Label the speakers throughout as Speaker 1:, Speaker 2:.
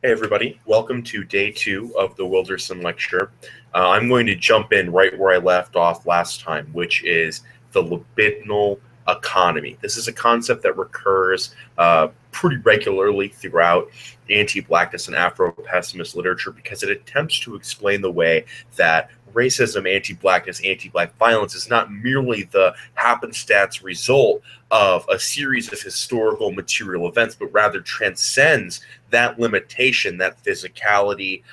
Speaker 1: Hey everybody, welcome to day 2 of the Wilderson lecture. I'm going to jump in right where I left off last time, which is the libidinal economy. This is a concept that recurs pretty regularly throughout anti-blackness and Afro-pessimist literature because it attempts to explain the way that racism, anti-blackness, anti-black violence is not merely the happenstance result of a series of historical material events, but rather transcends that limitation, that physicality,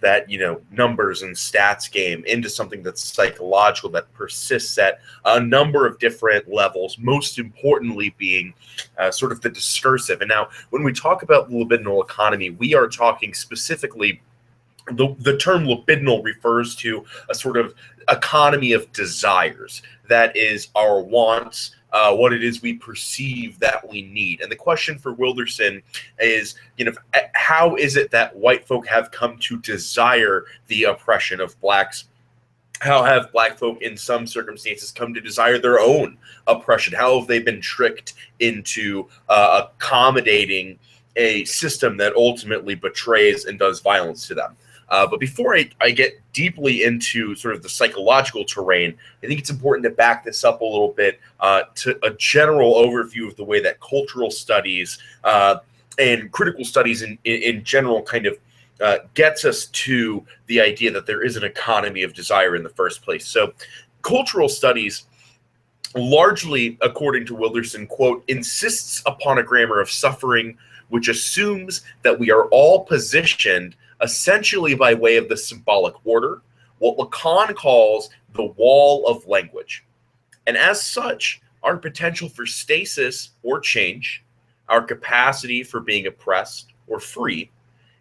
Speaker 1: that numbers and stats game into something that's psychological, that persists at a number of different levels, most importantly being sort of the discursive. And now when we talk about the libidinal economy, we are talking specifically, the term libidinal refers to a sort of economy of desires. That is our wants, what it is we perceive that we need. And the question for Wilderson is, how is it that white folk have come to desire the oppression of blacks? How have black folk in some circumstances come to desire their own oppression? How have they been tricked into accommodating a system that ultimately betrays and does violence to them? But before I get deeply into sort of the psychological terrain, I think it's important to back this up a little bit to a general overview of the way that cultural studies and critical studies in general kind of gets us to the idea that there is an economy of desire in the first place. So cultural studies largely, according to Wilderson, quote, insists upon a grammar of suffering which assumes that we are all positioned essentially by way of the symbolic order, what Lacan calls the wall of language. And as such, our potential for stasis or change, our capacity for being oppressed or free,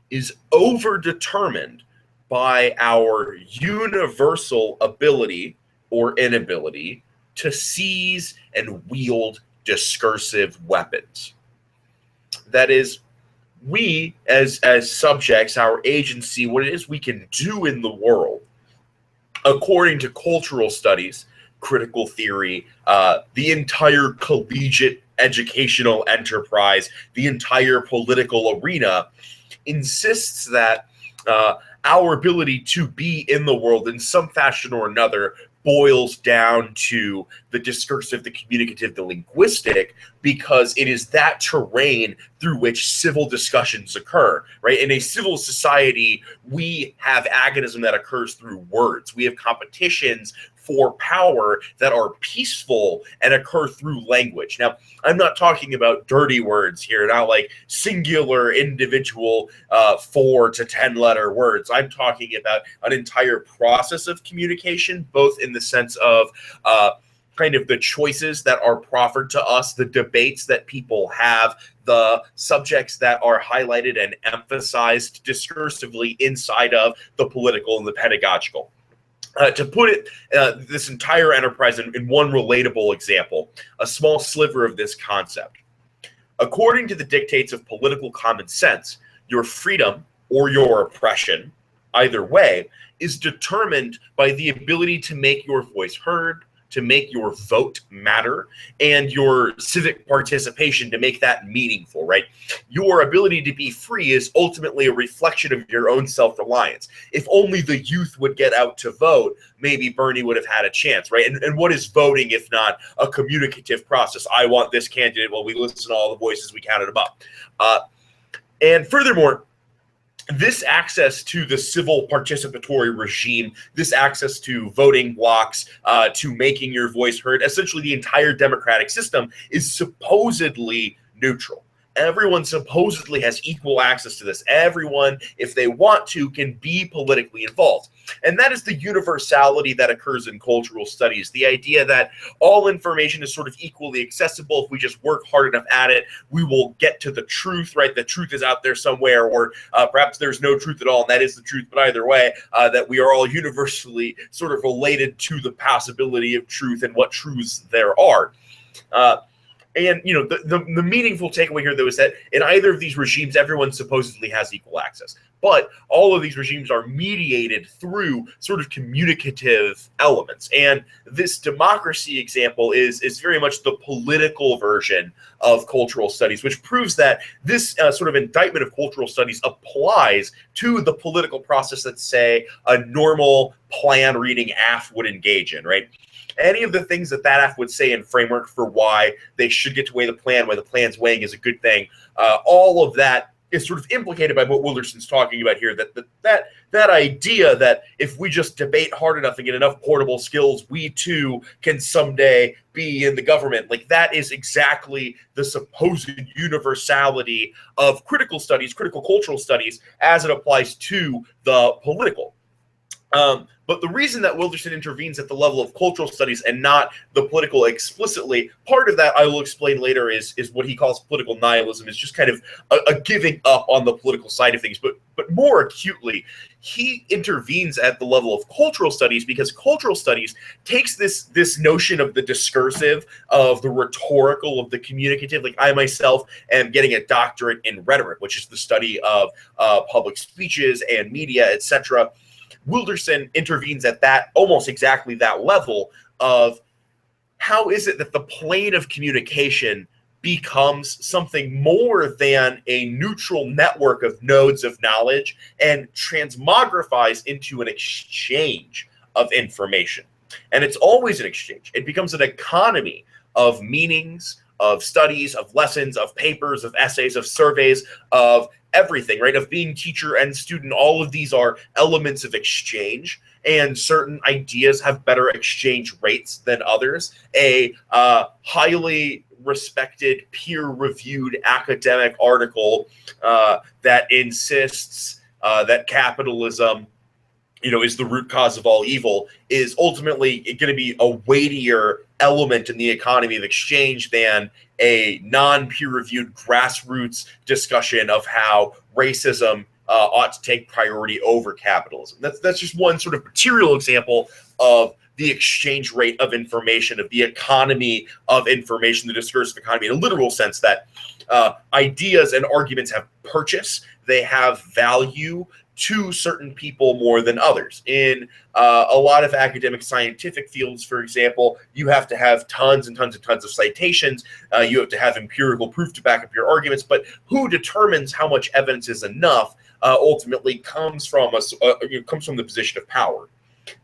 Speaker 1: is overdetermined by our universal ability or inability to seize and wield discursive weapons. That is, we as subjects, our agency, what it is we can do in the world, according to cultural studies, critical theory, the entire collegiate educational enterprise, the entire political arena, insists that our ability to be in the world in some fashion or another boils down to the discursive, the communicative, the linguistic, because it is that terrain through which civil discussions occur, right? In a civil society, we have agonism that occurs through words. We have competitions for power that are peaceful and occur through language. Now, I'm not talking about dirty words here, not like singular individual 4 to 10 letter words. I'm talking about an entire process of communication, both in the sense of kind of the choices that are proffered to us, the debates that people have, the subjects that are highlighted and emphasized discursively inside of the political and the pedagogical. To put it, this entire enterprise in one relatable example, a small sliver of this concept. According to the dictates of political common sense, your freedom or your oppression, either way, is determined by the ability to make your voice heard, to make your vote matter, and your civic participation to make that meaningful, right? Your ability to be free is ultimately a reflection of your own self-reliance. If only the youth would get out to vote, maybe Bernie would have had a chance, right? And what is voting if not a communicative process? I want this candidate. Well, we listen to all the voices, we counted them up. And furthermore, this access to the civil participatory regime, this access to voting blocks, to making your voice heard, essentially the entire democratic system is supposedly neutral. Everyone supposedly has equal access to this. Everyone, if they want to, can be politically involved. And that is the universality that occurs in cultural studies, the idea that all information is sort of equally accessible. If we just work hard enough at it, we will get to the truth, right? The truth is out there somewhere, or perhaps there's no truth at all, and that is the truth. But either way, that we are all universally sort of related to the possibility of truth and what truths there are. And the meaningful takeaway here, though, is that in either of these regimes, everyone supposedly has equal access. But all of these regimes are mediated through sort of communicative elements. And this democracy example is very much the political version of cultural studies, which proves that this sort of indictment of cultural studies applies to the political process that, say, a normal plan reading AF would engage in, right? Any of the things that AF would say in framework for why they should get to weigh the plan, why the plan's weighing is a good thing, all of that is sort of implicated by what Wilderson's talking about here, that idea that if we just debate hard enough and get enough portable skills, we too can someday be in the government. Like, that is exactly the supposed universality of critical studies, critical cultural studies, as it applies to the political. But the reason that Wilderson intervenes at the level of cultural studies and not the political explicitly, part of that I will explain later is what he calls political nihilism, is just kind of a giving up on the political side of things. But more acutely, he intervenes at the level of cultural studies because cultural studies takes this notion of the discursive, of the rhetorical, of the communicative. Like, I myself am getting a doctorate in rhetoric, which is the study of public speeches and media, etc. Wilderson intervenes at that, almost exactly that level of how is it that the plane of communication becomes something more than a neutral network of nodes of knowledge and transmogrifies into an exchange of information. And it's always an exchange. It becomes an economy of meanings, of studies, of lessons, of papers, of essays, of surveys, of everything, right? Of being teacher and student. All of these are elements of exchange, and certain ideas have better exchange rates than others. A highly respected, peer-reviewed academic article that insists that capitalism is the root cause of all evil is ultimately going to be a weightier element in the economy of exchange than a non-peer-reviewed grassroots discussion of how racism ought to take priority over capitalism. That's just one sort of material example of the exchange rate of information, of the economy of information, the discursive economy, in a literal sense that ideas and arguments have purchase, they have value to certain people more than others. In a lot of academic scientific fields, for example, you have to have tons and tons and tons of citations. You have to have empirical proof to back up your arguments. But who determines how much evidence is enough ultimately comes from the position of power.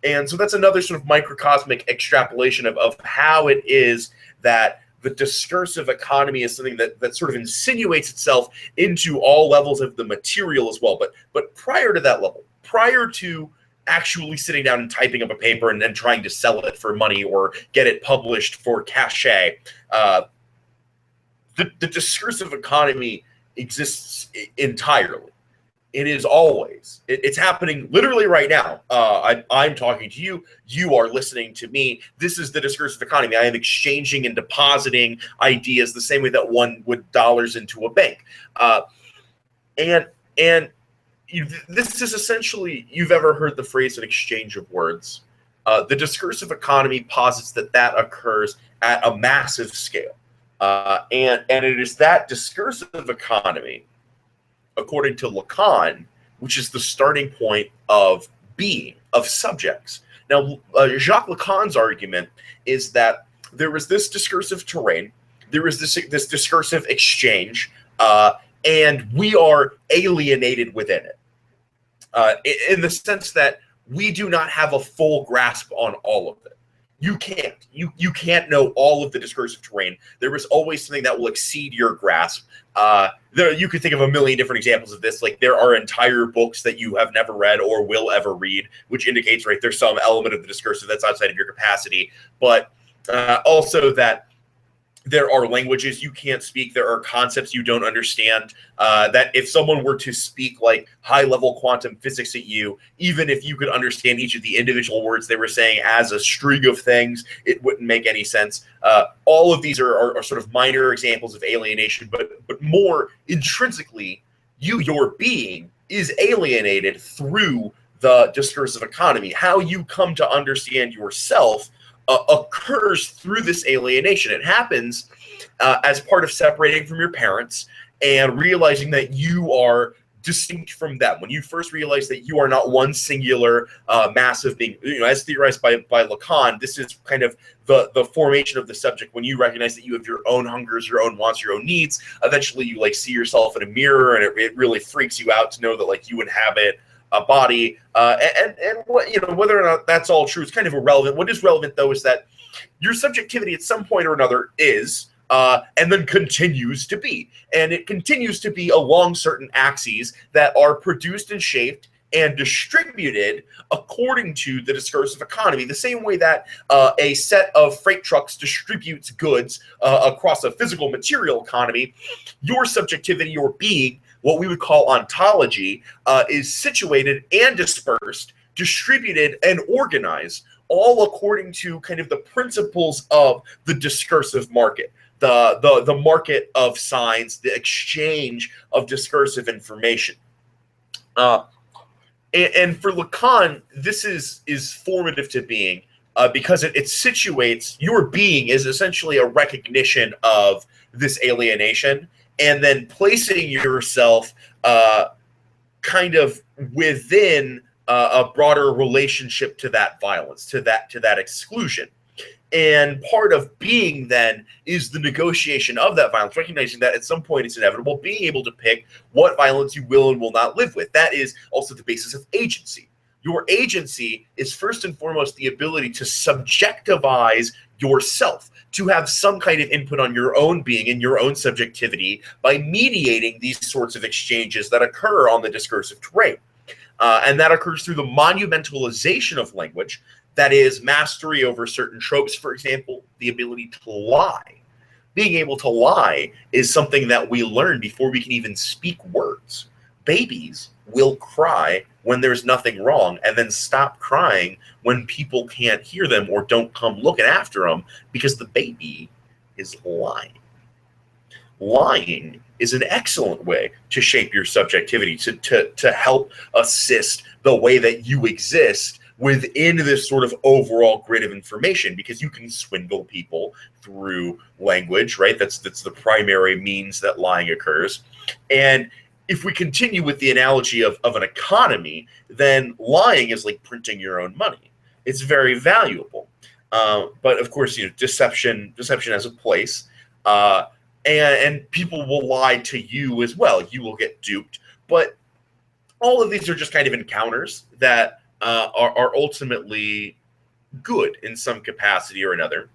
Speaker 1: And so that's another sort of microcosmic extrapolation of how it is that the discursive economy is something that sort of insinuates itself into all levels of the material as well. But prior to that level, prior to actually sitting down and typing up a paper and then trying to sell it for money or get it published for cachet, the discursive economy exists entirely. It is always. It's happening literally right now. I'm talking to you. You are listening to me. This is the discursive economy. I am exchanging and depositing ideas the same way that one would dollars into a bank. This is essentially, you've ever heard the phrase an exchange of words. The discursive economy posits that occurs at a massive scale. And it is that discursive economy, according to Lacan, which is the starting point of being, of subjects. Now, Jacques Lacan's argument is that there is this discursive terrain, there is this discursive exchange, and we are alienated within it, in the sense that we do not have a full grasp on all of it. You can't. You can't know all of the discursive terrain. There is always something that will exceed your grasp. You could think of a million different examples of this. Like, there are entire books that you have never read or will ever read, which indicates, right, there's some element of the discursive that's outside of your capacity. But also that there are languages you can't speak. There are concepts you don't understand. That if someone were to speak like high-level quantum physics at you, even if you could understand each of the individual words they were saying as a string of things, it wouldn't make any sense. All of these are sort of minor examples of alienation, but more intrinsically, your being is alienated through the discursive economy. How you come to understand yourself occurs through this alienation. It happens as part of separating from your parents and realizing that you are distinct from them. When you first realize that you are not one singular massive being, as theorized by Lacan, this is kind of the formation of the subject. When you recognize that you have your own hungers, your own wants, your own needs, eventually you like see yourself in a mirror, and it really freaks you out to know that like you inhabit a body, and what, whether or not that's all true is kind of irrelevant. What is relevant though is that your subjectivity at some point or another is, and then continues to be. And it continues to be along certain axes that are produced and shaped and distributed according to the discursive economy, the same way that a set of freight trucks distributes goods across a physical material economy. Your subjectivity, your being, what we would call ontology, is situated and dispersed, distributed and organized, all according to kind of the principles of the discursive market. The market of signs, the exchange of discursive information. And for Lacan, this is formative to being, because it situates your being is essentially a recognition of this alienation, and then placing yourself kind of within a broader relationship to that violence, to that exclusion. And part of being then is the negotiation of that violence, recognizing that at some point it's inevitable, being able to pick what violence you will and will not live with. That is also the basis of agency. Your agency is first and foremost the ability to subjectivize yourself, to have some kind of input on your own being and your own subjectivity by mediating these sorts of exchanges that occur on the discursive terrain. And that occurs through the monumentalization of language. That is mastery over certain tropes, for example, the ability to lie. Being able to lie is something that we learn before we can even speak words. Babies will cry when there's nothing wrong and then stop crying when people can't hear them or don't come looking after them because the baby is lying. Lying is an excellent way to shape your subjectivity, to help assist the way that you exist within this sort of overall grid of information, because you can swindle people through language, right? That's the primary means that lying occurs. And if we continue with the analogy of an economy, then lying is like printing your own money. It's very valuable. But of course, deception has a place. And people will lie to you as well. You will get duped. But all of these are just kind of encounters that are ultimately good in some capacity or another,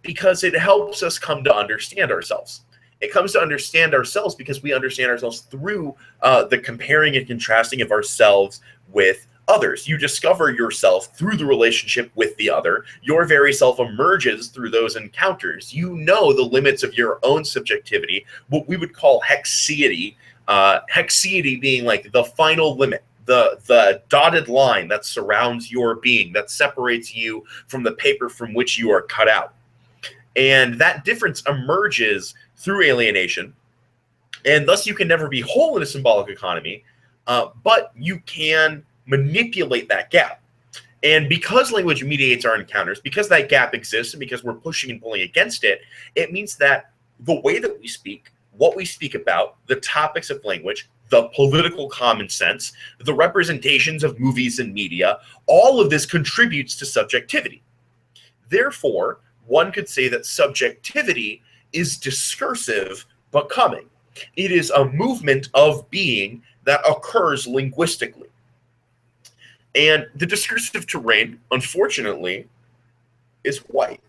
Speaker 1: because it helps us come to understand ourselves. It comes to understand ourselves because we understand ourselves through the comparing and contrasting of ourselves with others. You discover yourself through the relationship with the other. Your very self emerges through those encounters. You know the limits of your own subjectivity, what we would call hexeity. Hexeity being like the final limit, the dotted line that surrounds your being, that separates you from the paper from which you are cut out. And that difference emerges through alienation, and thus you can never be whole in a symbolic economy, but you can manipulate that gap. And because language mediates our encounters, because that gap exists, and because we're pushing and pulling against it, it means that the way that we speak, what we speak about, the topics of language, the political common sense, the representations of movies and media, all of this contributes to subjectivity. Therefore, one could say that subjectivity is discursive becoming. It is a movement of being that occurs linguistically. And the discursive terrain, unfortunately, is white.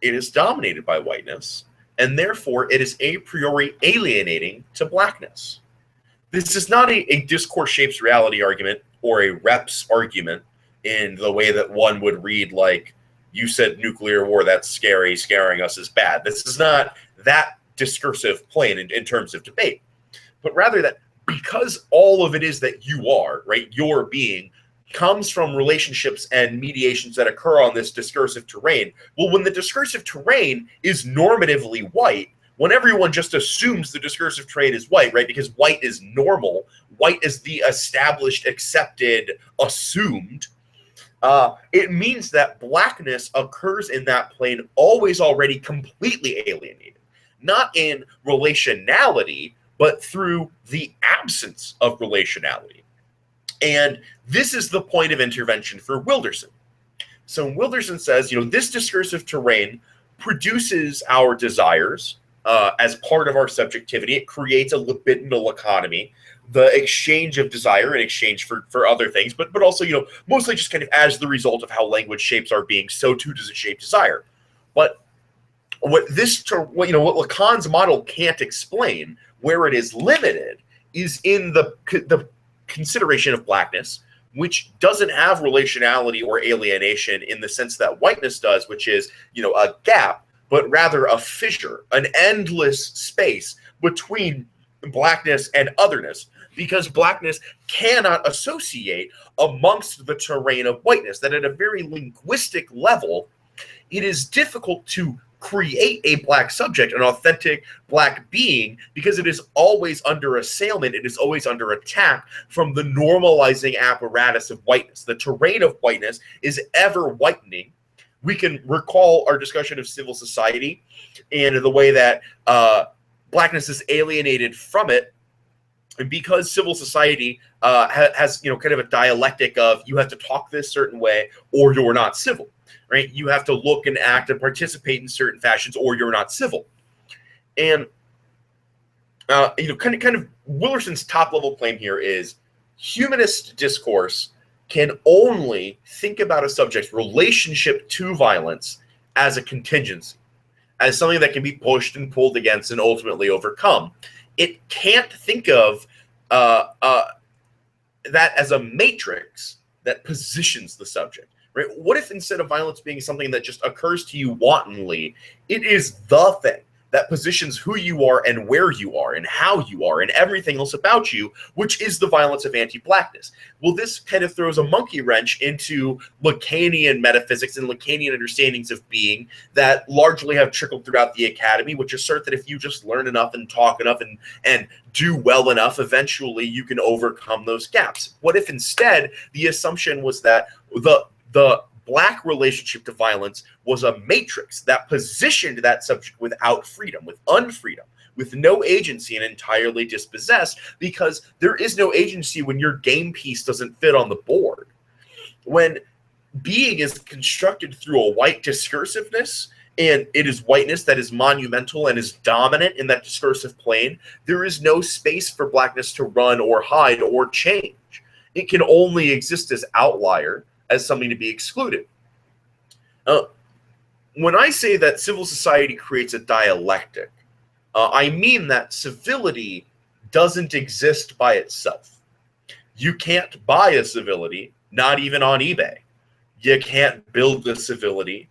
Speaker 1: It is dominated by whiteness, and therefore it is a priori alienating to blackness. This is not a discourse shapes reality argument or a reps argument in the way that one would read, like, you said nuclear war, that's scary, scaring us is bad. This is not that discursive plane in terms of debate, but rather that because all of it is that you are, right, your being, comes from relationships and mediations that occur on this discursive terrain. Well, when the discursive terrain is normatively white, when everyone just assumes the discursive terrain is white, right, because white is normal, white is the established, accepted, assumed, it means that blackness occurs in that plane always already completely alienated. not in relationality, but through the absence of relationality. And this is the point of intervention for Wilderson. So Wilderson says, this discursive terrain produces our desires as part of our subjectivity. It creates a libidinal economy, the exchange of desire in exchange for other things, but also, mostly just kind of as the result of how language shapes our being, so too does it shape desire. But what Lacan's model can't explain, where it is limited, is in the consideration of blackness, which doesn't have relationality or alienation in the sense that whiteness does, which is, a gap, but rather a fissure, an endless space between blackness and otherness, because blackness cannot associate amongst the terrain of whiteness, that at a very linguistic level, it is difficult to create a black subject, an authentic black being, because it is always under assailment, it is always under attack from the normalizing apparatus of whiteness. The terrain of whiteness is ever whitening. We can recall our discussion of civil society and the way that blackness is alienated from it, and because civil society has kind of a dialectic of you have to talk this certain way or you're not civil. Right? You have to look and act and participate in certain fashions, or you're not civil. And kind of Wilderson's top level claim here is humanist discourse can only think about a subject's relationship to violence as a contingency, as something that can be pushed and pulled against and ultimately overcome. It can't think of that as a matrix that positions the subject. Right? What if instead of violence being something that just occurs to you wantonly, it is the thing that positions who you are and where you are and how you are and everything else about you, which is the violence of anti-blackness? Well, this kind of throws a monkey wrench into Lacanian metaphysics and Lacanian understandings of being that largely have trickled throughout the academy, which assert that if you just learn enough and talk enough and do well enough, eventually you can overcome those gaps. What if instead the assumption was that the black relationship to violence was a matrix that positioned that subject without freedom, with unfreedom, with no agency and entirely dispossessed, because there is no agency when your game piece doesn't fit on the board. When being is constructed through a white discursiveness, and it is whiteness that is monumental and is dominant in that discursive plane, there is no space for blackness to run or hide or change. It can only exist as outlier, as something to be excluded. When I say that civil society creates a dialectic, I mean that civility doesn't exist by itself. You can't buy a civility, not even on eBay. You can't build a civility.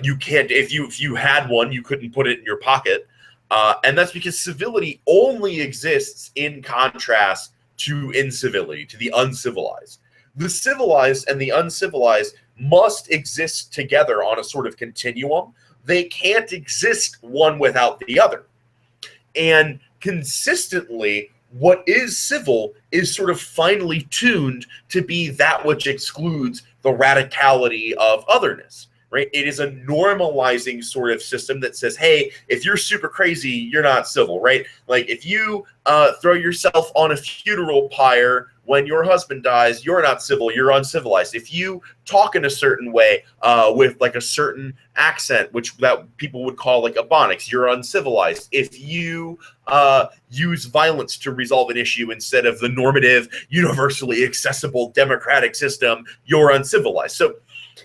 Speaker 1: You can't, if you had one, you couldn't put it in your pocket. And that's because civility only exists in contrast to incivility, to the uncivilized. The civilized and the uncivilized must exist together on a sort of continuum. They can't exist one without the other. And consistently, what is civil is sort of finely tuned to be that which excludes the radicality of otherness. Right? It is a normalizing sort of system that says, hey, if you're super crazy, you're not civil, right? Like if you throw yourself on a funeral pyre when your husband dies, you're not civil, you're uncivilized. If you talk in a certain way with like a certain accent, which that people would call like ebonics, you're uncivilized. If you use violence to resolve an issue instead of the normative, universally accessible democratic system, you're uncivilized. So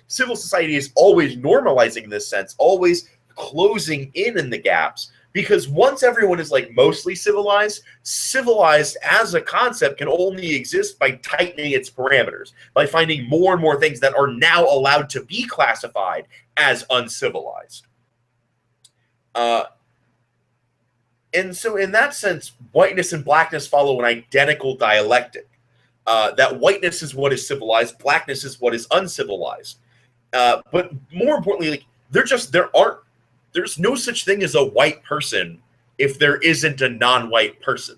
Speaker 1: civil society is always normalizing this sense, always closing in the gaps, because once everyone is like mostly civilized as a concept can only exist by tightening its parameters, by finding more and more things that are now allowed to be classified as uncivilized. And so in that sense, whiteness and blackness follow an identical dialectic. That whiteness is what is civilized, blackness is what is uncivilized. But more importantly, like, there's no such thing as a white person if there isn't a non-white person.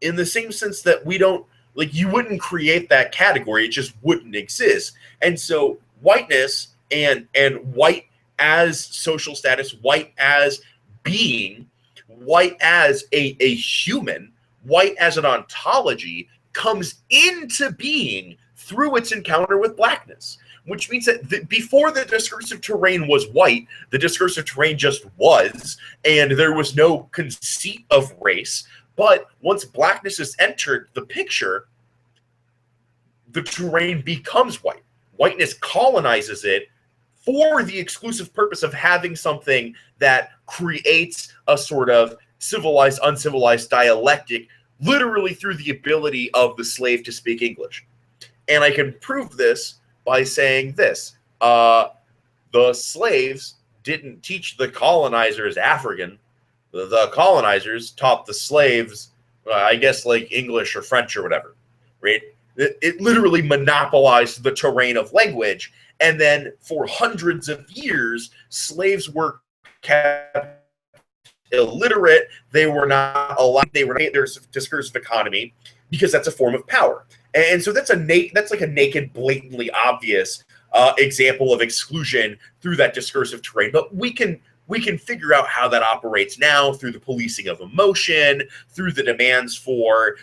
Speaker 1: In the same sense that we don't, like, you wouldn't create that category, it just wouldn't exist. And so whiteness and white as social status, white as being, white as a human, white as an ontology, comes into being through its encounter with blackness, which means that before the discursive terrain was white, the discursive terrain just was, and there was no conceit of race. But once blackness has entered the picture, the terrain becomes white. Whiteness colonizes it for the exclusive purpose of having something that creates a sort of civilized, uncivilized dialectic, literally through the ability of the slave to speak English. And I can prove this by saying this. The slaves didn't teach the colonizers African. The colonizers taught the slaves, I guess, like English or French or whatever, right? It literally monopolized the terrain of language. And then for hundreds of years, slaves were kept illiterate. They were not allowed. They were not their discursive economy because that's a form of power. And so that's like a naked, blatantly obvious example of exclusion through that discursive terrain. But we can figure out how that operates now through the policing of emotion, through the demands for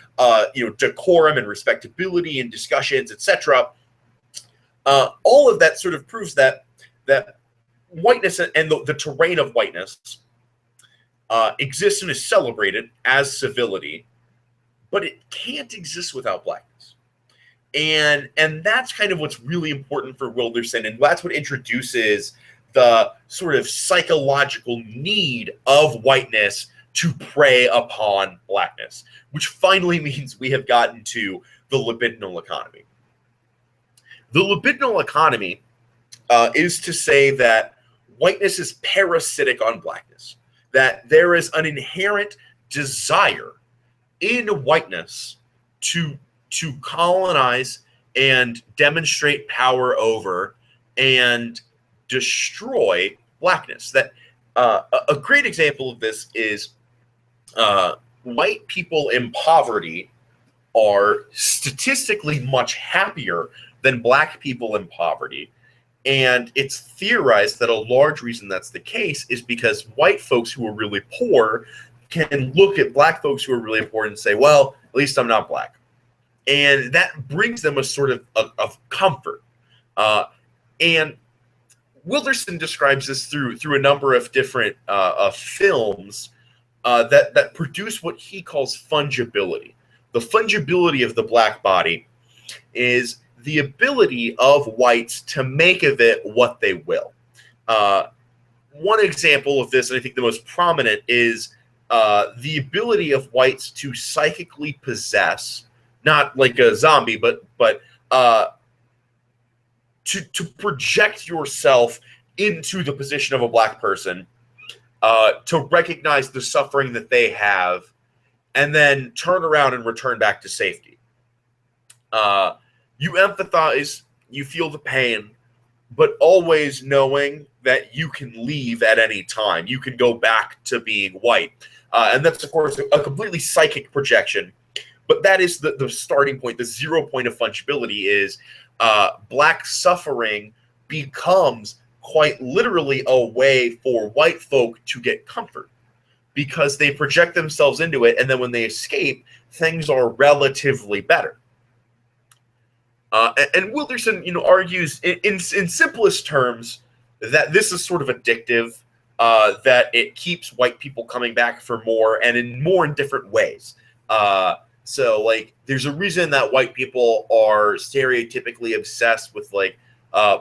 Speaker 1: decorum and respectability and discussions, etc. All of that sort of proves that whiteness and the terrain of whiteness exists and is celebrated as civility, but it can't exist without blackness. And that's kind of what's really important for Wilderson, and that's what introduces the sort of psychological need of whiteness to prey upon blackness, which finally means we have gotten to the libidinal economy. The libidinal economy is to say that whiteness is parasitic on blackness, that there is an inherent desire in whiteness to colonize and demonstrate power over and destroy blackness. That a great example of this is white people in poverty are statistically much happier than black people in poverty. And it's theorized that a large reason that's the case is because white folks who are really poor can look at black folks who are really poor and say, well, at least I'm not black. And that brings them a sort of comfort. And Wilderson describes this through a number of different films that produce what he calls fungibility. The fungibility of the black body is the ability of whites to make of it what they will. One example of this, and I think the most prominent, is the ability of whites to psychically possess, not like a zombie, but to project yourself into the position of a black person, to recognize the suffering that they have, and then turn around and return back to safety. You empathize, you feel the pain, but always knowing that you can leave at any time. You can go back to being white. And that's, of course, a completely psychic projection. But that is the starting point. The 0 point of fungibility is black suffering becomes quite literally a way for white folk to get comfort, because they project themselves into it, and then when they escape, things are relatively better. And Wilderson, argues in simplest terms that this is sort of addictive, that it keeps white people coming back for more, and in different ways. So, like, there's a reason that white people are stereotypically obsessed with, like,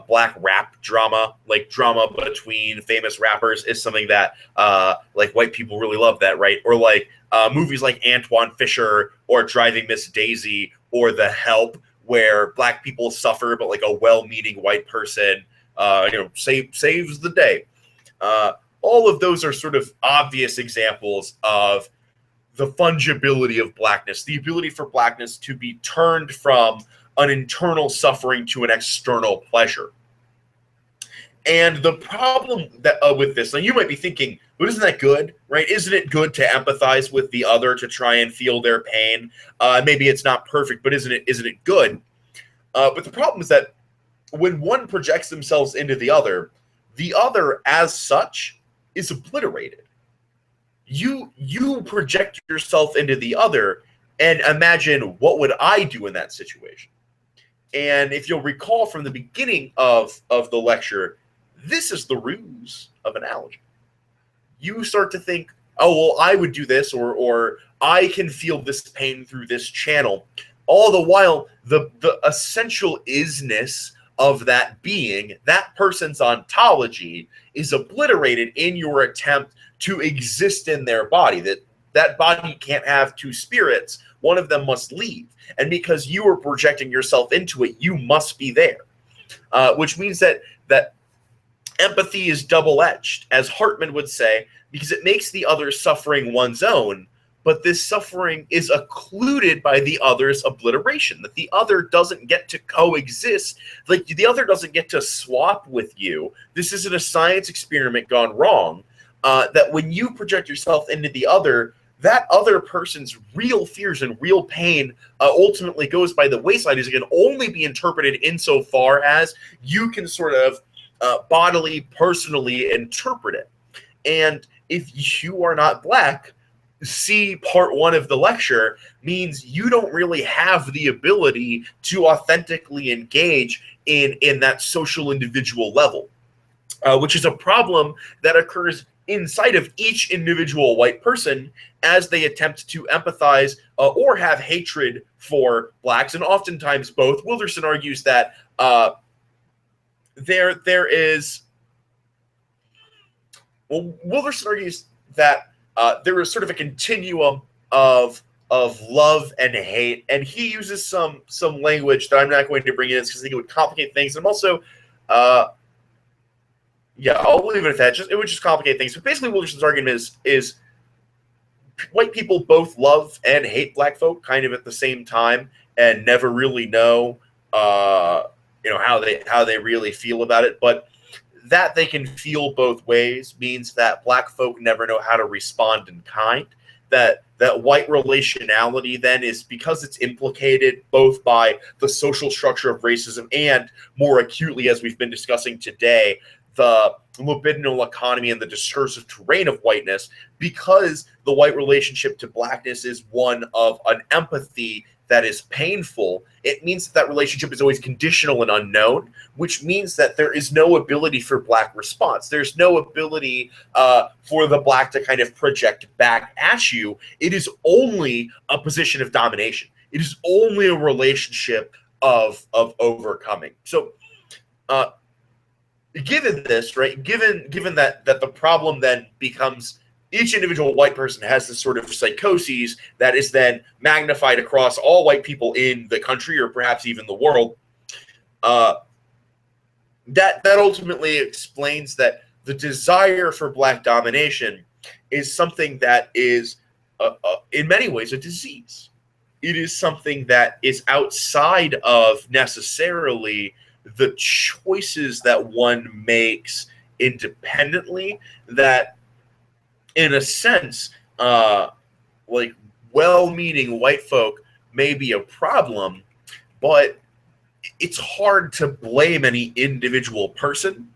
Speaker 1: black rap drama. Like, drama between famous rappers is something that, like, white people really love that, right? Or, like, movies like Antoine Fisher or Driving Miss Daisy or The Help, where black people suffer, but, like, a well-meaning white person, saves the day. All of those are sort of obvious examples of the fungibility of blackness, the ability for blackness to be turned from an internal suffering to an external pleasure. And the problem that with this, now you might be thinking, but isn't that good, right? Isn't it good to empathize with the other, to try and feel their pain? Maybe it's not perfect, but isn't it good? But the problem is that when one projects themselves into the other as such is obliterated. you project yourself into the other and imagine, what would I do in that situation? And if you'll recall from the beginning of the lecture, this is the ruse of analogy. You start to think, oh, well, I would do this, or I can feel this pain through this channel. All the while, the essential isness of that being, that person's ontology, is obliterated in your attempt to exist in their body. That body can't have two spirits. One of them must leave. And because you are projecting yourself into it, you must be there. Which means that empathy is double-edged, as Hartman would say, because it makes the other suffering one's own, but this suffering is occluded by the other's obliteration, that the other doesn't get to coexist, like the other doesn't get to swap with you. This isn't a science experiment gone wrong, that when you project yourself into the other, that other person's real fears and real pain ultimately goes by the wayside. It can only be interpreted insofar as you can sort of bodily, personally interpret it. And if you are not Black, see part 1 of the lecture means you don't really have the ability to authentically engage in that social individual level, which is a problem that occurs inside of each individual white person as they attempt to empathize or have hatred for Blacks, and oftentimes both. Wilderson argues that Wilderson argues that there is sort of a continuum of love and hate, and he uses some language that I'm not going to bring in because I think it would complicate things. And I'm also, I'll leave it at that. It would just complicate things. But basically, Wilderson's argument is white people both love and hate Black folk kind of at the same time, and never really know, how they really feel about it. But that they can feel both ways means that Black folk never know how to respond in kind. That white relationality then is, because it's implicated both by the social structure of racism and, more acutely, as we've been discussing today, the libidinal economy and the discursive terrain of whiteness, because the white relationship to Blackness is one of an empathy that is painful. It means that relationship is always conditional and unknown, which means that there is no ability for Black response. There's no ability for the Black to kind of project back at you. It is only a position of domination. It is only a relationship of overcoming. So, given this, right? Given that the problem then becomes, each individual white person has this sort of psychoses that is then magnified across all white people in the country, or perhaps even the world. That ultimately explains that the desire for Black domination is something that is, in many ways, a disease. It is something that is outside of necessarily the choices that one makes independently, that in a sense, like well-meaning white folk may be a problem, but it's hard to blame any individual person.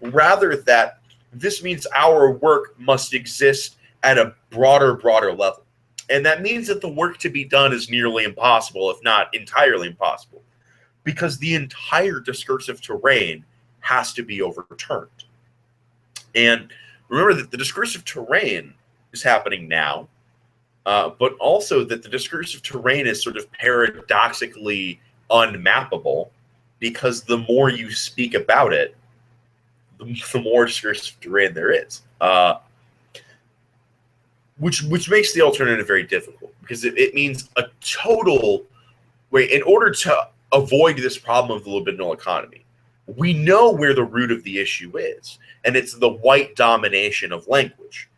Speaker 1: Rather, that this means our work must exist at a broader level. And that means that the work to be done is nearly impossible, if not entirely impossible, because the entire discursive terrain has to be overturned. And remember that the discursive terrain is happening now, but also that the discursive terrain is sort of paradoxically unmappable, because the more you speak about it, the more discursive terrain there is, which makes the alternative very difficult, because it means a total way. In order to avoid this problem of the libidinal economy, we know where the root of the issue is, and it's the white domination of language.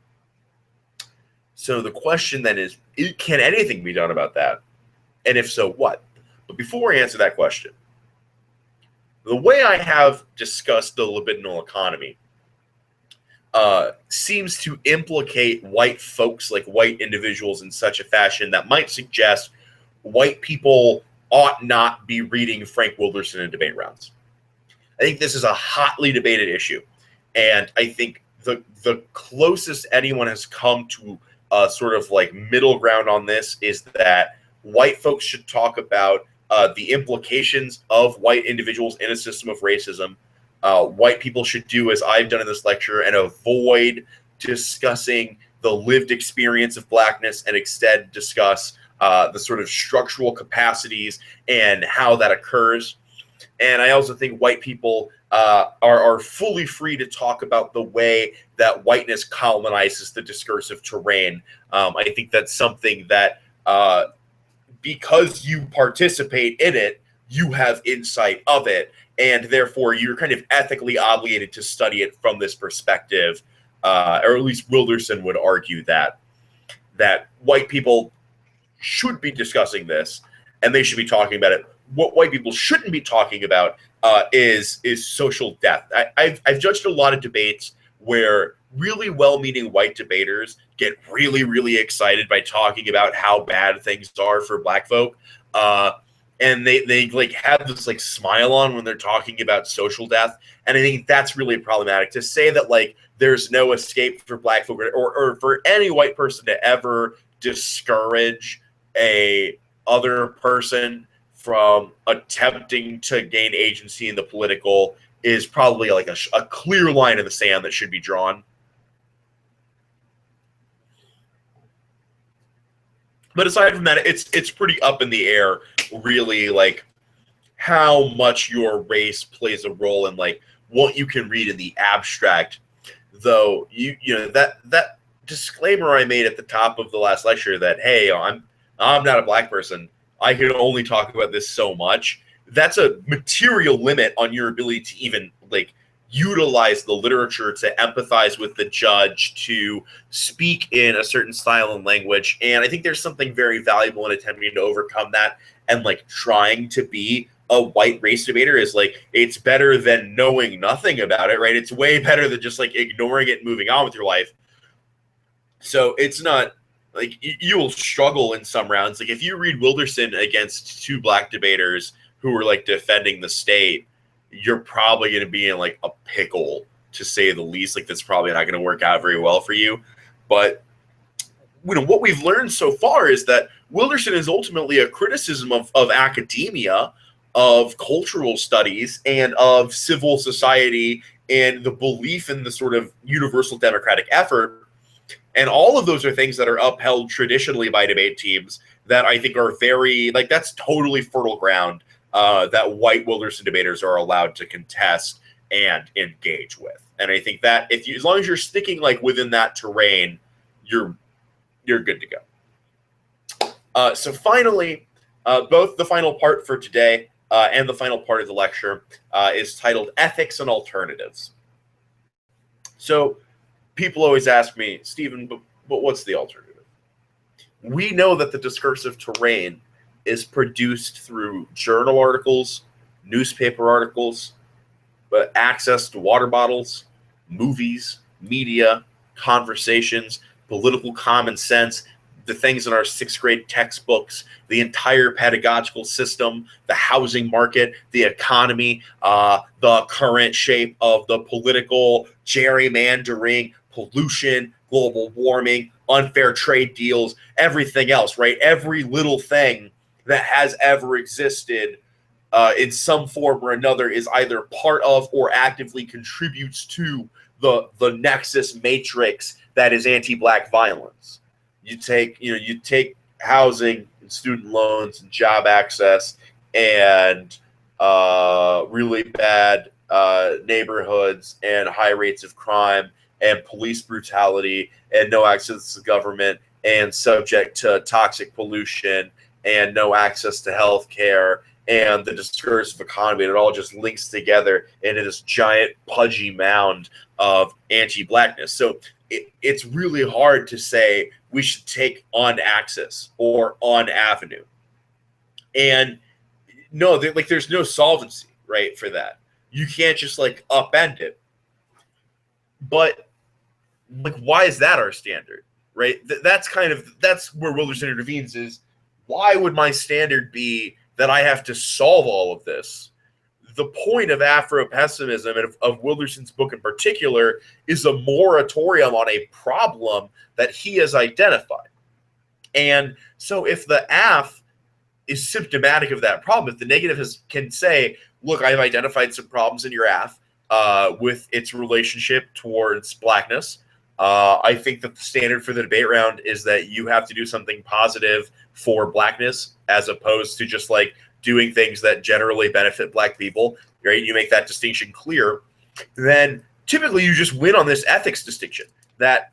Speaker 1: So the question then is, can anything be done about that? And if so, what? But before I answer that question, the way I have discussed the libidinal economy seems to implicate white folks, like white individuals, in such a fashion that might suggest white people ought not be reading Frank Wilderson in debate rounds. I think this is a hotly debated issue, and I think the closest anyone has come to sort of like middle ground on this is that white folks should talk about the implications of white individuals in a system of racism. White people should do as I've done in this lecture and avoid discussing the lived experience of blackness and instead discuss the sort of structural capacities and how that occurs. And I also think white people are fully free to talk about the way that whiteness colonizes the discursive terrain. I think that's something that because you participate in it, you have insight of it, and therefore you're kind of ethically obligated to study it from this perspective, or at least Wilderson would argue that white people should be discussing this, and they should be talking about it. What white people shouldn't be talking about is social death. I've judged a lot of debates where really well-meaning white debaters get really, really excited by talking about how bad things are for black folk. And they like have this like smile on when they're talking about social death. And I think that's really problematic to say that like there's no escape for black folk or for any white person to ever discourage a other person from attempting to gain agency in the political is probably like a clear line in the sand that should be drawn. But aside from that, it's pretty up in the air, really, like how much your race plays a role in like what you can read in the abstract. Though you know that disclaimer I made at the top of the last lecture that hey, I'm not a black person. I can only talk about this so much. That's a material limit on your ability to even like utilize the literature to empathize with the judge, to speak in a certain style and language. And I think there's something very valuable in attempting to overcome that. And like trying to be a white race debater is like, it's better than knowing nothing about it, right? It's way better than just like ignoring it and moving on with your life. So it's not like you will struggle in some rounds. Like if you read Wilderson against two black debaters who were like defending the state, you're probably going to be in like a pickle, to say the least. Like that's probably not going to work out very well for you. But you know what we've learned so far is that Wilderson is ultimately a criticism of academia, of cultural studies, and of civil society, and the belief in the sort of universal democratic effort. And all of those are things that are upheld traditionally by debate teams that I think are very, like, that's totally fertile ground that white Wilderson debaters are allowed to contest and engage with. And I think that if you, as long as you're sticking like within that terrain, you're good to go. So finally, both the final part for today and the final part of the lecture is titled Ethics and Alternatives. So people always ask me, Stephen, but what's the alternative? We know that the discursive terrain is produced through journal articles, newspaper articles, but access to water bottles, movies, media, conversations, political common sense, the things in our sixth grade textbooks, the entire pedagogical system, the housing market, the economy, the current shape of the political gerrymandering, pollution, global warming, unfair trade deals, everything else, right? Every little thing that has ever existed in some form or another is either part of or actively contributes to the nexus matrix that is anti-black violence. You take housing and student loans and job access and really bad neighborhoods and high rates of crime and police brutality and no access to government and subject to toxic pollution and no access to health care and the discursive economy. And it all just links together into this giant pudgy mound of anti-blackness. So it's really hard to say we should take on axis or on avenue. And no, there's no solvency, right, for that. You can't just like upend it. But like, why is that our standard, right? That's where Wilderson intervenes is, why would my standard be that I have to solve all of this? the point of Afro-pessimism and of Wilderson's book in particular is a moratorium on a problem that he has identified. And so if the AF is symptomatic of that problem, if the negative can say, look, I've identified some problems in your AF with its relationship towards blackness, I think that the standard for the debate round is that you have to do something positive for blackness as opposed to just like doing things that generally benefit black people, right? You make that distinction clear, then typically you just win on this ethics distinction that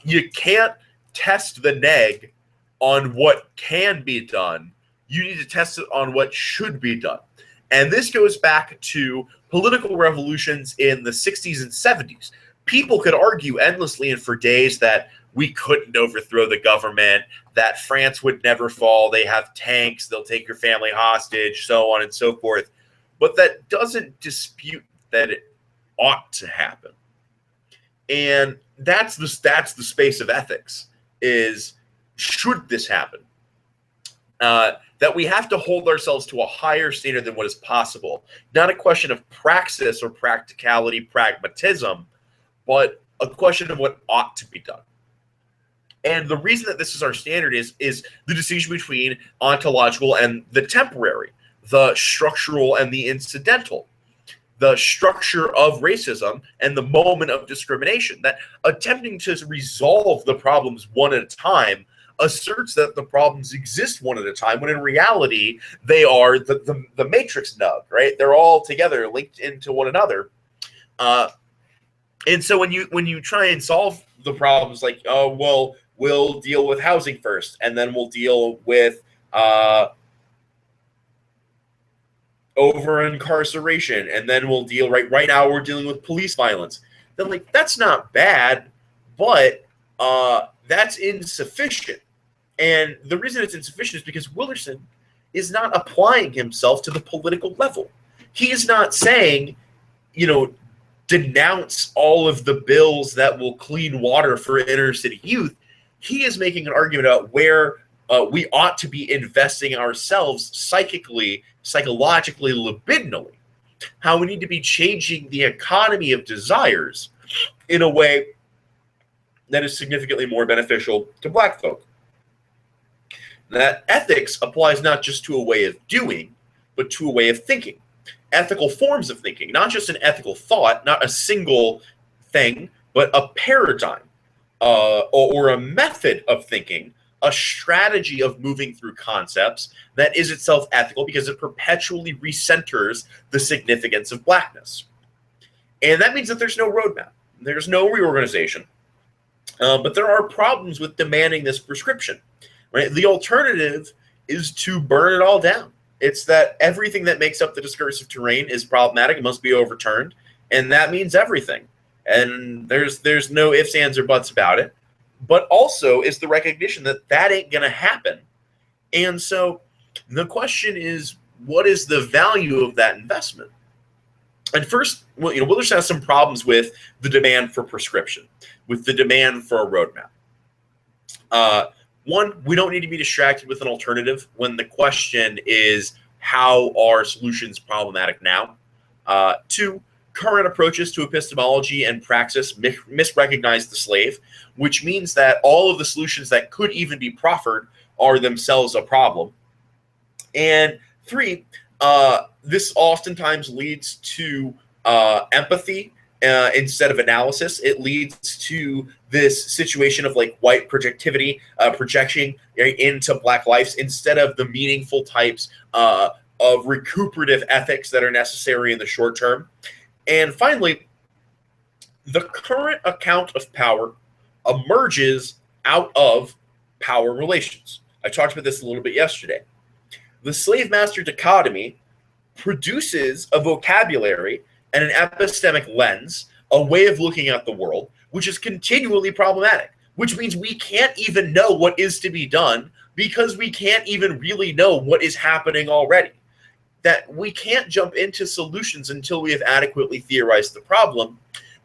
Speaker 1: you can't test the neg on what can be done. You need to test it on what should be done. And this goes back to political revolutions in the 60s and 70s. People could argue endlessly and for days that we couldn't overthrow the government, that France would never fall, they have tanks, they'll take your family hostage, so on and so forth. But that doesn't dispute that it ought to happen. And that's the space of ethics, is should this happen? That we have to hold ourselves to a higher standard than what is possible. Not a question of praxis or practicality, pragmatism, but a question of what ought to be done. And the reason that this is our standard is the distinction between ontological and the temporary, the structural and the incidental, the structure of racism and the moment of discrimination. That attempting to resolve the problems one at a time asserts that the problems exist one at a time, when in reality they are the matrix nug, right? They're all together, linked into one another. And so when you try and solve the problems, like, oh, well, we'll deal with housing first, and then we'll deal with over incarceration, and then we'll deal right now we're dealing with police violence. Then, like, that's not bad, but that's insufficient. And the reason it's insufficient is because Wilderson is not applying himself to the political level. He is not saying, denounce all of the bills that will clean water for inner city youth. He is making an argument about where we ought to be investing ourselves psychically, psychologically, libidinally. How we need to be changing the economy of desires in a way that is significantly more beneficial to black folk. That ethics applies not just to a way of doing, but to a way of thinking. Ethical forms of thinking, not just an ethical thought, not a single thing, but a paradigm or a method of thinking, a strategy of moving through concepts that is itself ethical because it perpetually recenters the significance of blackness. And that means that there's no roadmap. There's no reorganization. But there are problems with demanding this prescription. Right? The alternative is to burn it all down. It's that everything that makes up the discursive terrain is problematic. It must be overturned. And that means everything. And there's no ifs, ands, or buts about it. But also is the recognition that ain't going to happen. And so the question is, what is the value of that investment? And first, Wilderson has some problems with the demand for prescription, with the demand for a roadmap. One, we don't need to be distracted with an alternative when the question is, how are solutions problematic now? Two, current approaches to epistemology and praxis misrecognize the slave, which means that all of the solutions that could even be proffered are themselves a problem. And three, this oftentimes leads to empathy instead of analysis. It leads to this situation of like white projection into black lives instead of the meaningful types of recuperative ethics that are necessary in the short term. And finally, the current account of power emerges out of power relations. I talked about this a little bit yesterday. The slave-master dichotomy produces a vocabulary and an epistemic lens, a way of looking at the world, which is continually problematic, which means we can't even know what is to be done because we can't even really know what is happening already. That we can't jump into solutions until we have adequately theorized the problem,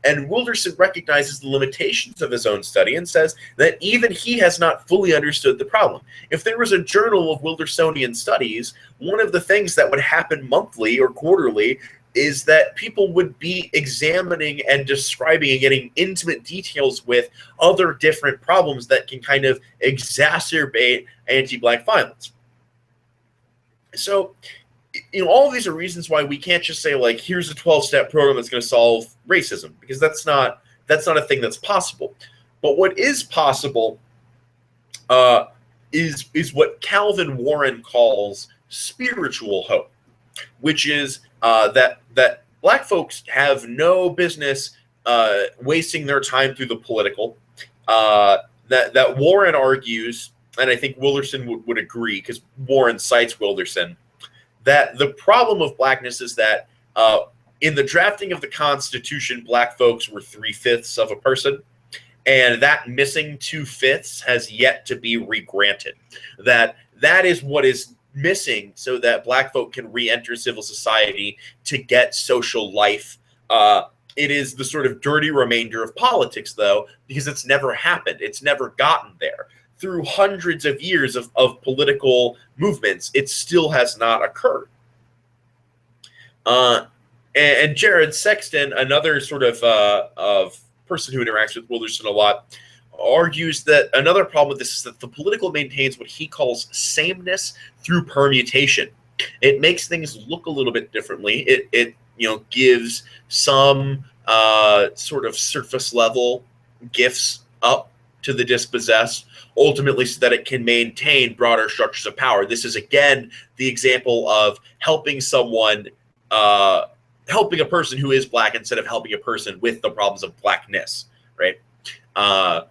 Speaker 1: And Wilderson recognizes the limitations of his own study and says that even he has not fully understood the problem. If there was a journal of Wildersonian studies, one of the things that would happen monthly or quarterly is that people would be examining and describing and getting intimate details with other different problems that can kind of exacerbate anti-Black violence. So, all of these are reasons why we can't just say, like, here's a 12-step program that's going to solve racism, because that's not a thing that's possible. But what is possible is what Calvin Warren calls spiritual hope, which is that Black folks have no business wasting their time through the political. That Warren argues, and I think Wilderson would agree, because Warren cites Wilderson, that the problem of Blackness is that in the drafting of the Constitution, Black folks were 3/5 of a person, and that missing 2/5 has yet to be regranted. That is what is missing so that Black folk can re-enter civil society to get social life. It is the sort of dirty remainder of politics, though, because it's never happened. It's never gotten there. Through hundreds of years of political movements, it still has not occurred. And Jared Sexton, another sort of person who interacts with Wilderson a lot, argues that another problem with this is that the political maintains what he calls sameness through permutation. It makes things look a little bit differently. It gives some sort of surface level gifts up to the dispossessed, ultimately so that it can maintain broader structures of power. This is, again, the example of helping someone, helping a person who is Black instead of helping a person with the problems of Blackness, right?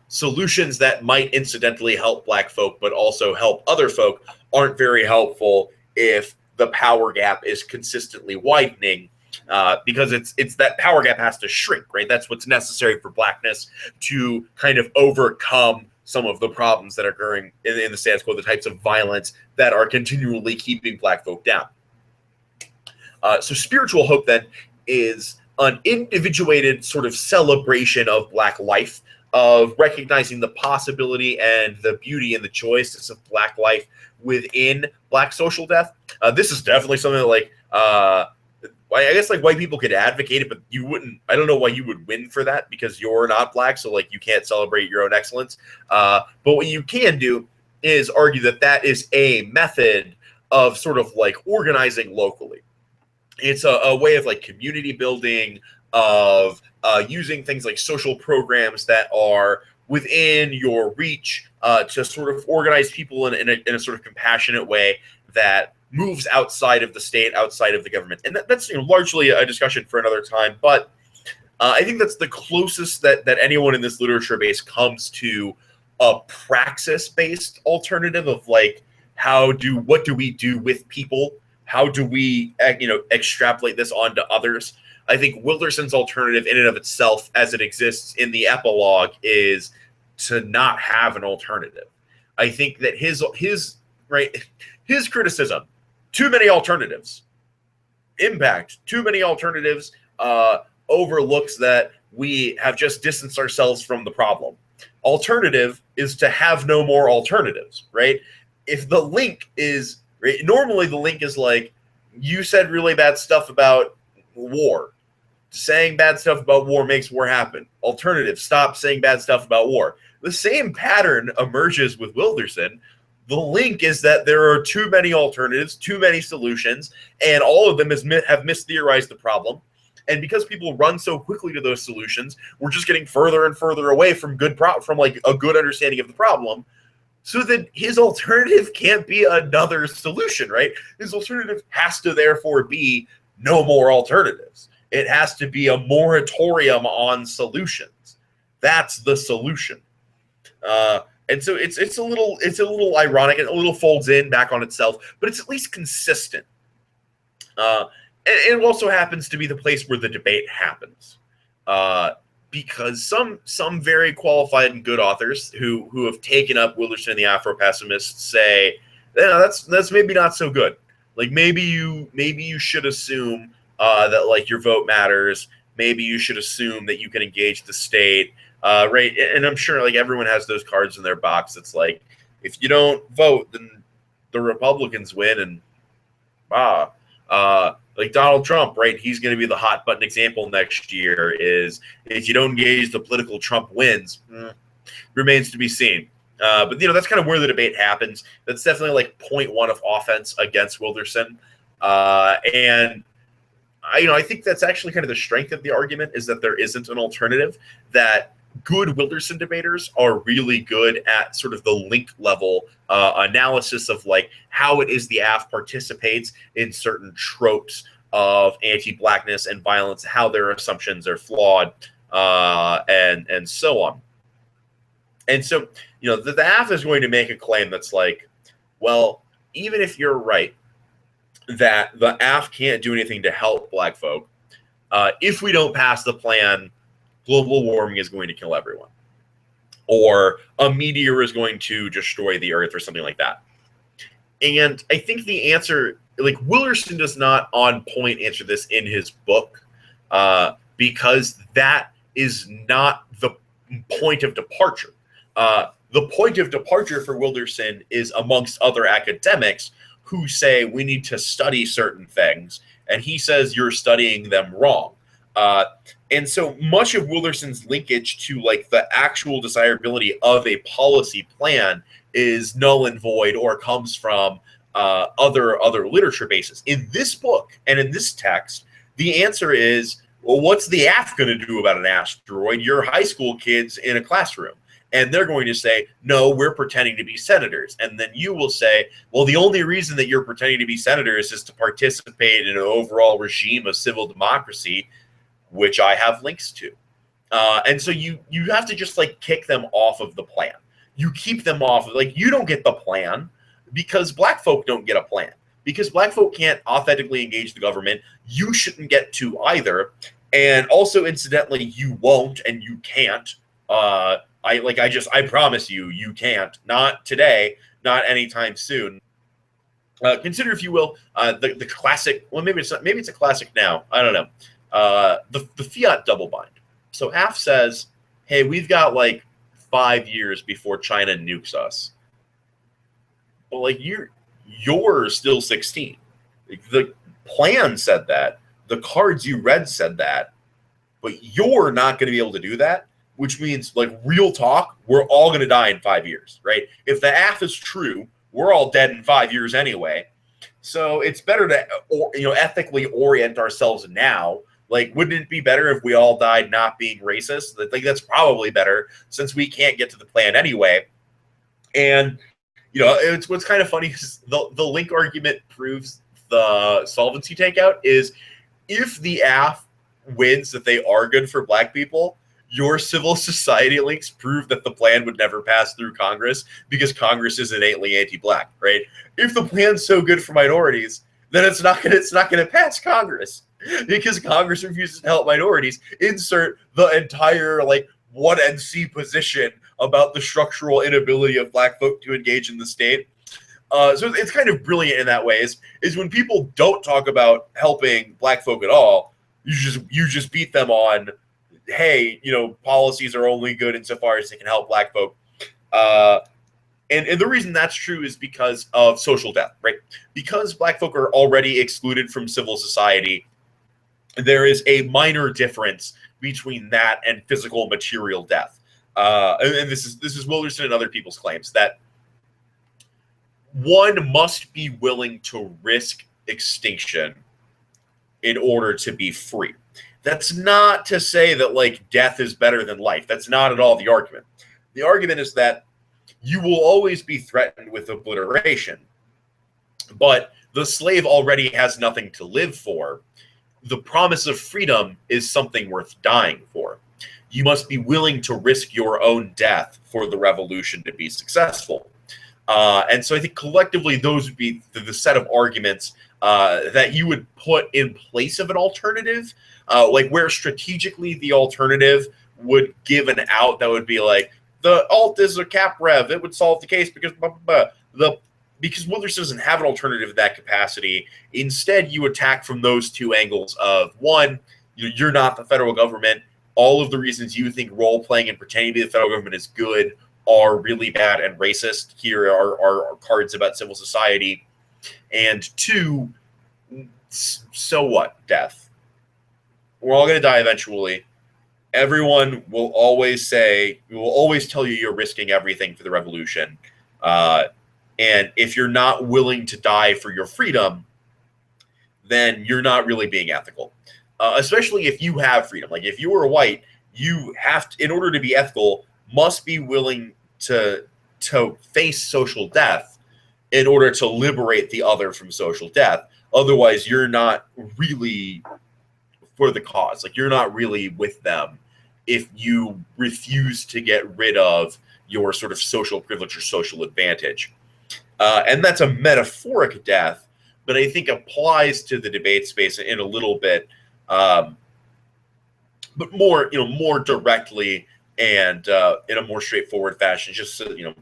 Speaker 1: Solutions that might incidentally help Black folk but also help other folk aren't very helpful if the power gap is consistently widening, because it's that power gap has to shrink, right? That's what's necessary for Blackness to kind of overcome some of the problems that are occurring in the status quo, the types of violence that are continually keeping Black folk down. So spiritual hope, then, is an individuated sort of celebration of Black life, of recognizing the possibility and the beauty and the choices of Black life within Black social death. This is definitely something that, like, I guess, like, white people could advocate it, but you wouldn't. I don't know why you would win for that, because you're not Black, so, like, you can't celebrate your own excellence. But what you can do is argue that that is a method of sort of, like, organizing locally. It's a way of, like, community building, of using things like social programs that are within your reach to sort of organize people in a sort of compassionate way that moves outside of the state, outside of the government. And that's largely a discussion for another time. But I think that's the closest that anyone in this literature base comes to a praxis-based alternative of, like, what do we do with people? How do we extrapolate this onto others? I think Wilderson's alternative in and of itself, as it exists in the epilogue, is to not have an alternative. I think that his criticism, too many alternatives, impact, too many alternatives, overlooks that we have just distanced ourselves from the problem. Alternative is to have no more alternatives, right? If the link is, normally the link is like, you said really bad stuff about war. Saying bad stuff about war makes war happen. Alternative, stop saying bad stuff about war. The same pattern emerges with Wilderson. The link is that there are too many alternatives, too many solutions, and all of them have mistheorized the problem. And because people run so quickly to those solutions, we're just getting further and further away from like a good understanding of the problem. So that his alternative can't be another solution, right? His alternative has to therefore be no more alternatives. It has to be a moratorium on solutions. That's the solution. And so it's a little ironic, and a little folds in back on itself, but it's at least consistent. And it also happens to be the place where the debate happens. Because some very qualified and good authors who have taken up Wilderson and the Afro-Pessimists say, yeah, that's maybe not so good. Like, maybe you should assume that, like, your vote matters. maybe you should assume that you can engage the state, right? And I'm sure like everyone has those cards in their box. It's like, if you don't vote, then the Republicans win, and like Donald Trump, right? He's going to be the hot button example next year. Is if you don't engage the political, Trump wins. Remains to be seen. But that's kind of where the debate happens. That's definitely like point one of offense against Wilderson, and I think that's actually kind of the strength of the argument, is that there isn't an alternative. That good Wilderson debaters are really good at sort of the link level analysis of like how it is the AF participates in certain tropes of anti-blackness and violence, how their assumptions are flawed, and so on. And so, the AF is going to make a claim that's like, well, even if you're right that the AF can't do anything to help black folk, if we don't pass the plan, global warming is going to kill everyone, or a meteor is going to destroy the earth, or something like that. And I think the answer, like, Wilderson does not on point answer this in his book, because that is not the point of departure. The point of departure for Wilderson is amongst other academics who say we need to study certain things, and he says you're studying them wrong. And so much of Wilderson's linkage to like the actual desirability of a policy plan is null and void, or comes from other literature bases. In this book and in this text, the answer is, well, what's the AF going to do about an asteroid? You're high school kids in a classroom. And they're going to say, no, we're pretending to be senators. And then you will say, well, the only reason that you're pretending to be senators is to participate in an overall regime of civil democracy, which I have links to. And so you have to just like kick them off of the plan. You keep them off. Like, you don't get the plan because black folk don't get a plan. Because black folk can't authentically engage the government. You shouldn't get to either. And also, incidentally, you won't and you can't. I promise you, you can't. Not today, not anytime soon. Consider, if you will, the classic. Well, maybe it's a classic now. I don't know. The fiat double bind. So AF says, hey, we've got like 5 years before China nukes us. But like you're still 16. The plan said that. The cards you read said that. But you're not going to be able to do that. Which means, like, real talk, we're all going to die in 5 years, right? If the AF is true, we're all dead in 5 years anyway. So it's better to, ethically orient ourselves now. Like, wouldn't it be better if we all died not being racist? I think that's probably better, since we can't get to the plan anyway. And, it's what's kind of funny is the link argument proves the solvency takeout is, if the AF wins that they are good for black people, your civil society links prove that the plan would never pass through Congress because Congress is innately anti-black, right? If the plan's so good for minorities, then it's not gonna pass Congress because Congress refuses to help minorities. Insert the entire like 1NC position about the structural inability of black folk to engage in the state. So it's kind of brilliant in that way. Is when people don't talk about helping black folk at all, you just beat them on, hey, policies are only good insofar as they can help black folk. And the reason that's true is because of social death, right? Because black folk are already excluded from civil society, there is a minor difference between that and physical material death. And this is Wilderson and other people's claims that one must be willing to risk extinction in order to be free. That's not to say that like death is better than life. That's not at all the argument. The argument is that you will always be threatened with obliteration, but the slave already has nothing to live for. The promise of freedom is something worth dying for. You must be willing to risk your own death for the revolution to be successful. And so I think collectively those would be the set of arguments that you would put in place of an alternative, like where strategically the alternative would give an out that would be like, the alt is a cap rev, it would solve the case because blah, blah, blah. Because Wilderson doesn't have an alternative in that capacity. Instead, you attack from those two angles of, one, you're not the federal government. All of the reasons you think role playing and pretending to be the federal government is good are really bad and racist. Here are cards about civil society. And 2, so what? Death. We're all going to die eventually. Everyone will always tell you you're risking everything for the revolution. And if you're not willing to die for your freedom, then you're not really being ethical. Especially if you have freedom. Like if you were white, you have to, in order to be ethical, must be willing to face social death in order to liberate the other from social death. Otherwise, you're not really for the cause. Like you're not really with them if you refuse to get rid of your sort of social privilege or social advantage. And that's a metaphoric death, but I think applies to the debate space in a little bit, but more directly and in a more straightforward fashion. Just so, you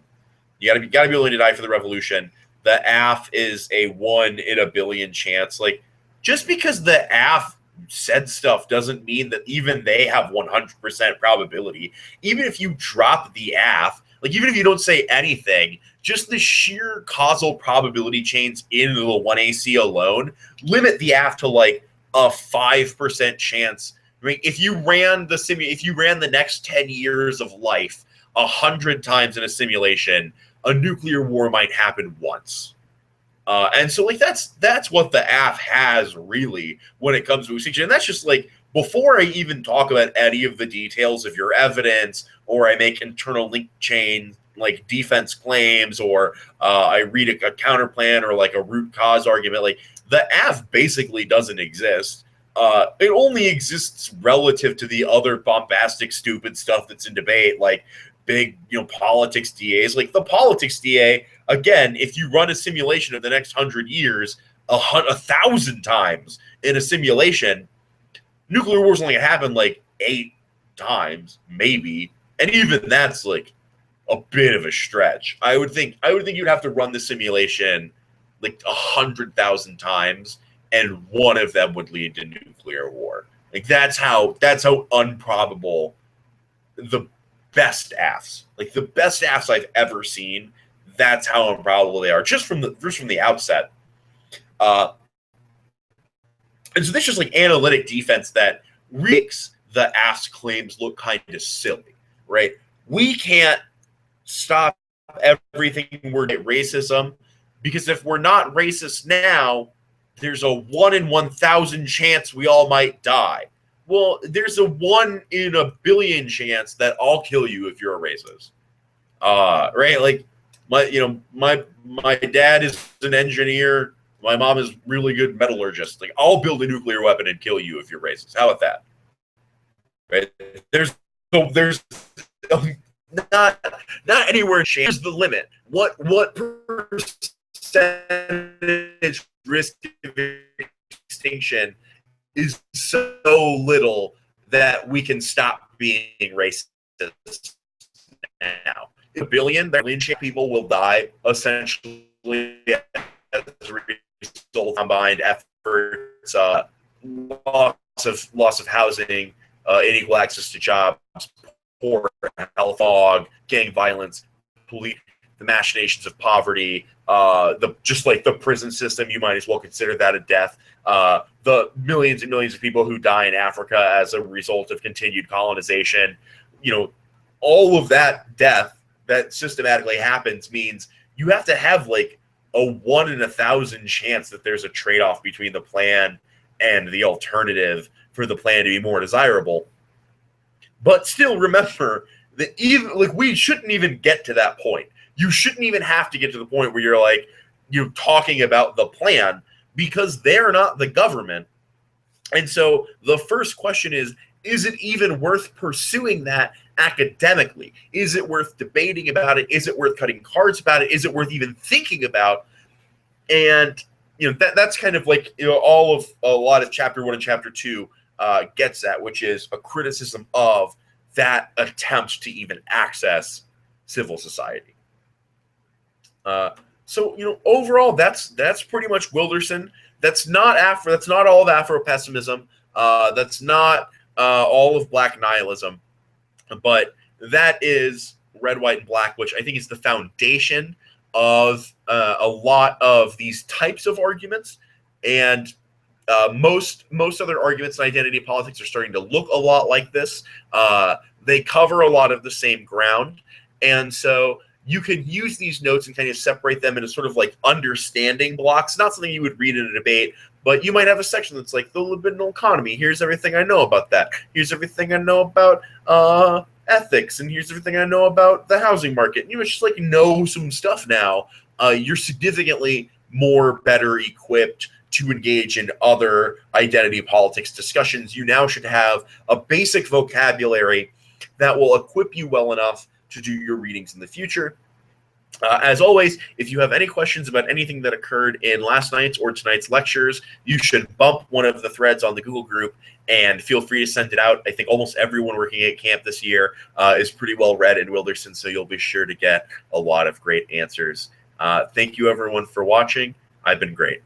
Speaker 1: gotta be willing to die for the revolution. The AF is a 1 in a billion chance. Like just because the AF said stuff doesn't mean that even they have 100% probability. Even if you drop the AF, like even if you don't say anything, just the sheer causal probability chains in the 1AC alone limit the AF to like a 5% chance. I mean, if you ran the next 10 years of life 100 times in a simulation, a nuclear war might happen once. And so like that's what the AF has really when it comes to extinction. And that's just like before I even talk about any of the details of your evidence, or I make internal link chain like defense claims, or I read a counter plan or like a root cause argument. Like the AF basically doesn't exist. It only exists relative to the other bombastic, stupid stuff that's in debate, like big, politics DAs. Like the politics DA, again, if you run a simulation of the next 100 years, 1,000 times in a simulation, nuclear war's only gonna happen like 8 times, maybe, and even that's like a bit of a stretch. I would think you'd have to run the simulation like 100,000 times, and one of them would lead to nuclear war. Like that's how unprobable the best AFs, like the best AFs I've ever seen, that's how improbable they are, just from the outset. And so this is just like analytic defense that makes the AF's claims look kind of silly, right? We can't stop everything we're at racism, because if we're not racist now, there's a 1 in 1,000 chance we all might die. Well, there's a 1 in a billion chance that I'll kill you if you're a racist. Right? Like my dad is an engineer. My mom is really good metallurgist. Like I'll build a nuclear weapon and kill you if you're racist. How about that? Right? There's not anywhere. Here's the limit. What percentage risk of extinction is so little that we can stop being racist now? A billion people will die essentially as a result of combined efforts, loss of housing, unequal access to jobs, poor health, fog, gang violence, the machinations of poverty, the prison system. You might as well consider that a death. The millions and millions of people who die in Africa as a result of continued colonization. All of that death that systematically happens means you have to have like a 1 in 1,000 chance that there's a trade-off between the plan and the alternative for the plan to be more desirable. But still, remember that we shouldn't even get to that point. You shouldn't even have to get to the point where you're talking about the plan, because they're not the government. And so the first question is it even worth pursuing that academically? Is it worth debating about it? Is it worth cutting cards about it? Is it worth even thinking about? And that's kind of like a lot of chapter 1 and chapter 2 gets at, which is a criticism of that attempt to even access civil society. So overall, that's pretty much Wilderson. That's not all of Afro-pessimism. That's not all of black nihilism, but that is red, white, and black, which I think is the foundation of a lot of these types of arguments. And most other arguments in identity politics are starting to look a lot like this. They cover a lot of the same ground, and so you can use these notes and kind of separate them into sort of like understanding blocks. Not something you would read in a debate, but you might have a section that's like the libidinal economy. Here's everything I know about that. Here's everything I know about ethics, and here's everything I know about the housing market. And you just like know some stuff now. You're significantly more better equipped to engage in other identity politics discussions. You now should have a basic vocabulary that will equip you well enough to do your readings in the future. As always, if you have any questions about anything that occurred in last night's or tonight's lectures, you should bump one of the threads on the Google group and feel free to send it out. I think almost everyone working at camp this year is pretty well read in Wilderson, so you'll be sure to get a lot of great answers. Thank you, everyone, for watching. I've been great.